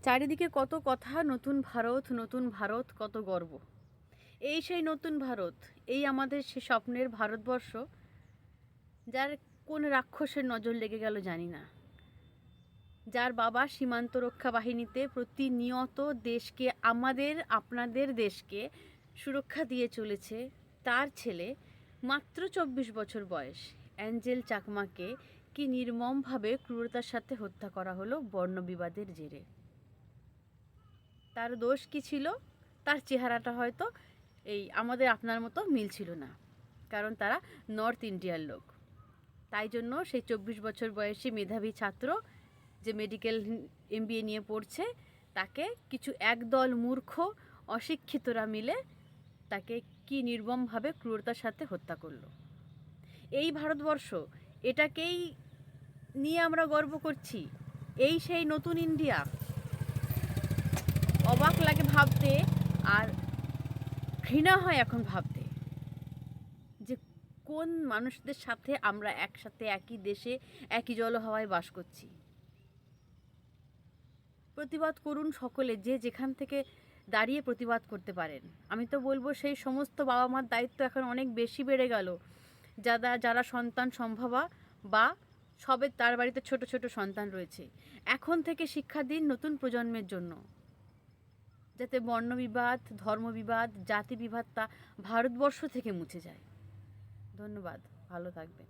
চারিদিকে কত কথা, নতুন ভারত কত গর্ব। এই সেই নতুন ভারত, এই আমাদের সে স্বপ্নের ভারতবর্ষ, যার কোন রাক্ষসের নজর লেগে গেল জানি না, যার বাবা সীমান্ত রক্ষা বাহিনীতে প্রতিনিয়ত দেশকে, আপনাদের দেশকে সুরক্ষা দিয়ে চলেছে। তার ছেলে মাত্র 24 বছর বয়স অ্যাঞ্জেল চাকমাকে কি নির্মমভাবে ক্রূরতার সাথে হত্যা করা হলো বর্ণবিবাদের জেরে। তার দোষ কি ছিল? তার চেহারাটা হয়তো আমাদের আপনার মতো মিল ছিল না, কারণ তারা নর্থ ইন্ডিয়ার লোক। তাই জন্য সেই 24 বছর বয়সী মেধাবী ছাত্র যে মেডিকেল MBA নিয়ে পড়ছে, তাকে কিছু একদল মূর্খ অশিক্ষিতরা মিলে তাকে কি নির্মমভাবে ক্রূরতার সাথে হত্যা করলো। এই ভারতবর্ষ, এটাকেই নিয়ে আমরা গর্ব করছি। এই সেই নতুন ইন্ডিয়া। অবাক লাগে ভাবতে, আর ঘৃণা হয় এখন ভাবতে, যে কোন মানুষদের সাথে আমরা একসাথে একই দেশে একই জলহাওয়ায় বাস করছি। প্রতিবাদ করুন সকলে, যে যেখান থেকে দাঁড়িয়ে প্রতিবাদ করতে পারেন। আমি তো বলবো সেই সমস্ত বাবা মার দায়িত্ব এখন অনেক বেশি বেড়ে গেল, যারা সন্তান সম্ভবা বা সবে তার বাড়িতে ছোট ছোট সন্তান রয়েছে। এখন থেকে শিক্ষা দিন নতুন প্রজন্মের জন্য, যাতে বর্ণবিবাদ, ধর্মবিবাদ, জাতি বিবাদ তা ভারতবর্ষ থেকে মুছে যায়। ধন্যবাদ, ভালো থাকবেন।